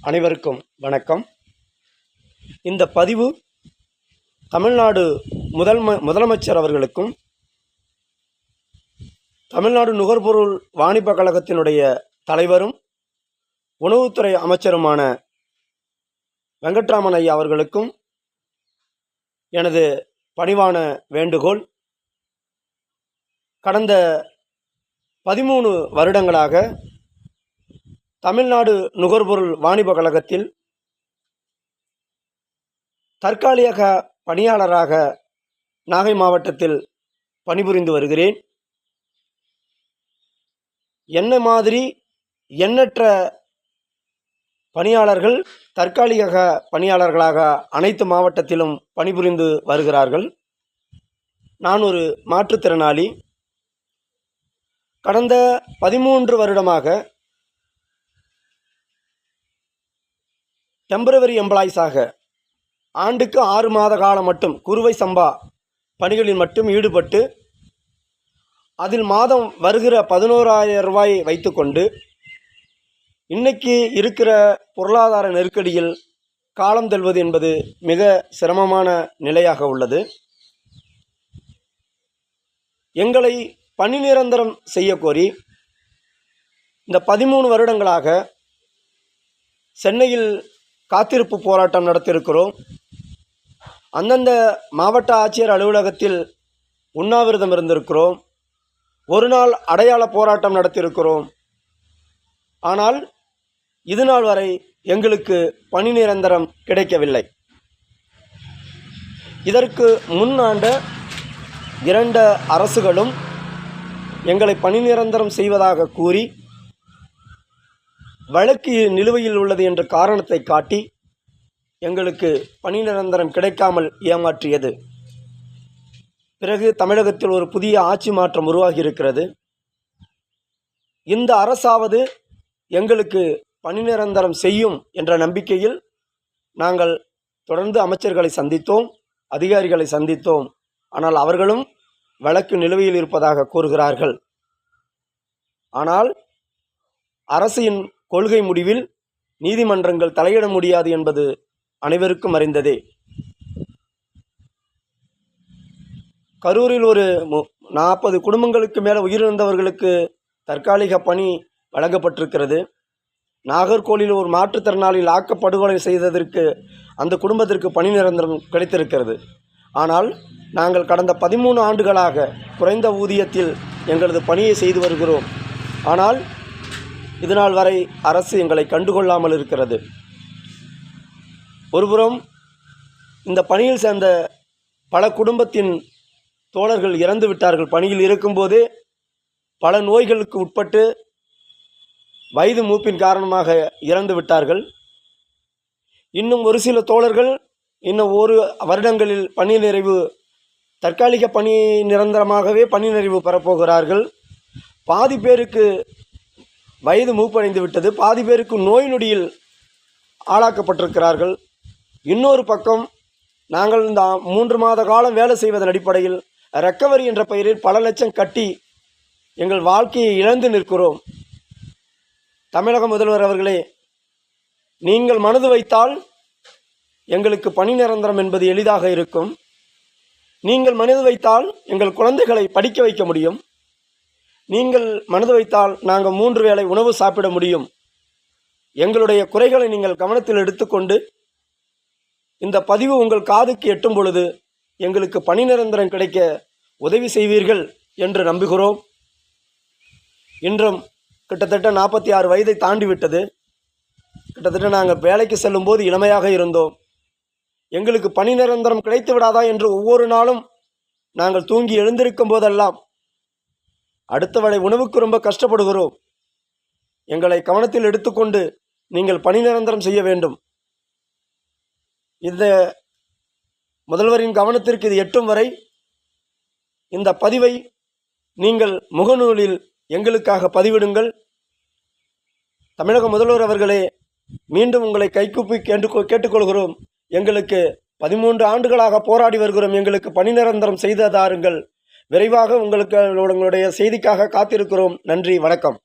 அனைவருக்கும் வணக்கம். இந்த பதிவு தமிழ்நாடு முதலமைச்சர் அவர்களுக்கும் தமிழ்நாடு நுகர்பொருள் வாணிப கழகத்தினுடைய தலைவரும் உணவுத்துறை அமைச்சருமான வெங்கட்ராமன் ஐயா அவர்களுக்கும் எனது பணிவான வேண்டுகோள். கடந்த 13 வருடங்களாக தமிழ்நாடு நுகர்பொருள் வாணிப கழகத்தில் தற்காலிக பணியாளராக நாகை மாவட்டத்தில் பணிபுரிந்து வருகிறேன். என்ன மாதிரி எண்ணற்ற பணியாளர்கள் தற்காலிக பணியாளர்களாக அனைத்து மாவட்டத்திலும் பணிபுரிந்து வருகிறார்கள். நான் ஒரு மாற்றுத்திறனாளி. கடந்த 13 வருடமாக டெம்பரவரி எம்ப்ளாயிஸாக ஆண்டுக்கு 6 மாத காலம் மட்டும் குறுவை சம்பா பணிகளில் மட்டும் ஈடுபட்டு அதில் மாதம் வருகிற 11,000 ரூபாயை வைத்துக்கொண்டு இன்னைக்கு இருக்கிற பொருளாதார நெருக்கடியில் காலம் தள்ளுவது என்பது மிக சிரமமான நிலையாக உள்ளது. எங்களை பணி நிரந்தரம் செய்யக்கோரி இந்த 13 வருடங்களாக சென்னையில் காத்திருப்பு போராட்டம் நடத்தியிருக்கிறோம். அந்தந்த மாவட்ட ஆட்சியர் அலுவலகத்தில் உண்ணாவிரதம் இருந்திருக்கிறோம். ஒரு நாள் அடையாள போராட்டம் நடத்தியிருக்கிறோம். ஆனால் இது நாள் வரை எங்களுக்கு பணி நிரந்தரம் கிடைக்கவில்லை. இதற்கு முன்னாண்ட 2 அரசுகளும் எங்களை பணி நிரந்தரம் செய்வதாக கூறி வழக்கு நிலுவையில் உள்ளது என்ற காரணத்தை காட்டி எங்களுக்கு பணி நிரந்தரம் கிடைக்காமல் ஏமாற்றியது. பிறகு தமிழகத்தில் ஒரு புதிய ஆட்சி மாற்றம் உருவாகி இருக்கிறது. இந்த அரசாவது எங்களுக்கு பணி நிரந்தரம் செய்யும் என்ற நம்பிக்கையில் நாங்கள் தொடர்ந்து அமைச்சர்களை சந்தித்தோம், அதிகாரிகளை சந்தித்தோம். ஆனால் அவர்களும் வழக்கு நிலுவையில் இருப்பதாக கூறுகிறார்கள். ஆனால் அரசின் கொள்கை முடிவில் நீதிமன்றங்கள் தலையிட முடியாது என்பது அனைவருக்கும் அறிந்ததே. கரூரில் ஒரு 40 குடும்பங்களுக்கு மேலே உயிரிழந்தவர்களுக்கு தற்காலிக பணி வழங்கப்பட்டிருக்கிறது. நாகர்கோவிலில் ஒரு மாற்றுத்திறனாளி ஆக்கப்படுகொலை செய்ததற்கு அந்த குடும்பத்திற்கு பணி நிரந்தரம் கிடைத்திருக்கிறது. ஆனால் நாங்கள் கடந்த 13 ஆண்டுகளாக குறைந்த ஊதியத்தில் எங்களது பணியை செய்து வருகிறோம். ஆனால் இதுநாள் வரை அரசு எங்களை கண்டுகொள்ளாமல் இருக்கிறது. ஒருபுறம் இந்த பணியில் சேர்ந்த பல குடும்பத்தின் தோழர்கள் இறந்து விட்டார்கள். பணியில் இருக்கும்போதே பல நோய்களுக்கு உட்பட்டு வயது மூப்பின் காரணமாக இறந்து விட்டார்கள். இன்னும் ஒரு சில தோழர்கள் இன்னும் 1 வருடங்களில் பணி நிறைவு தற்காலிக பணி நிரந்தரமாகவே பணி நிறைவு பெறப்போகிறார்கள். பாதி பேருக்கு வயது மூப்படைந்து விட்டது. பாதி பேருக்கு நோய் நொடியில் ஆளாக்கப்பட்டிருக்கிறார்கள். இன்னொரு பக்கம் நாங்கள் இந்த 3 மாத காலம் வேலை செய்வதன் அடிப்படையில் ரெக்கவரி என்ற பெயரில் பல லட்சம் கட்டி எங்கள் வாழ்க்கையை இழந்து நிற்கிறோம். தமிழக முதல்வர் அவர்களே, நீங்கள் மனது வைத்தால் எங்களுக்கு பணி நிரந்தரம் என்பது எளிதாக இருக்கும். நீங்கள் மனது வைத்தால் எங்கள் குழந்தைகளை படிக்க வைக்க முடியும். நீங்கள் மனது வைத்தால் நாங்கள் 3 வேளை உணவு சாப்பிட முடியும். எங்களுடைய குறைகளை நீங்கள் கவனத்தில் எடுத்துக்கொண்டு இந்த பதிவு உங்கள் காதுக்கு எட்டும் பொழுது எங்களுக்கு பணி நிரந்தரம் கிடைக்க உதவி செய்வீர்கள் என்று நம்புகிறோம். இன்றும் கிட்டத்தட்ட 46 வயதை தாண்டிவிட்டது. கிட்டத்தட்ட நாங்கள் வேலைக்கு செல்லும்போது இளமையாக இருந்தோம். எங்களுக்கு பணி நிரந்தரம் கிடைத்து விடாதா என்று ஒவ்வொரு நாளும் நாங்கள் தூங்கி எழுந்திருக்கும் போதெல்லாம் அடுத்த வேளை உணவுக்கு ரொம்ப கஷ்டப்படுகிறோம். எங்களை கவனத்தில் எடுத்துக்கொண்டு நீங்கள் பணி நிரந்தரம் செய்ய வேண்டும். இந்த முதல்வரின் கவனத்திற்கு இது எட்டும் வரை இந்த பதிவை நீங்கள் முகநூலில் எங்களுக்காக பதிவிடுங்கள். தமிழக முதல்வர் அவர்களே, மீண்டும் உங்களை கைகூப்பி கேட்டுக்கொள்கிறோம். எங்களுக்கு 13 ஆண்டுகளாக போராடி வருகிறோம். எங்களுக்கு பணி நிரந்தரம் செய்து தாருங்கள். விரைவாக உங்களுடைய செய்திக்காக காத்திருக்கிறோம். நன்றி, வணக்கம்.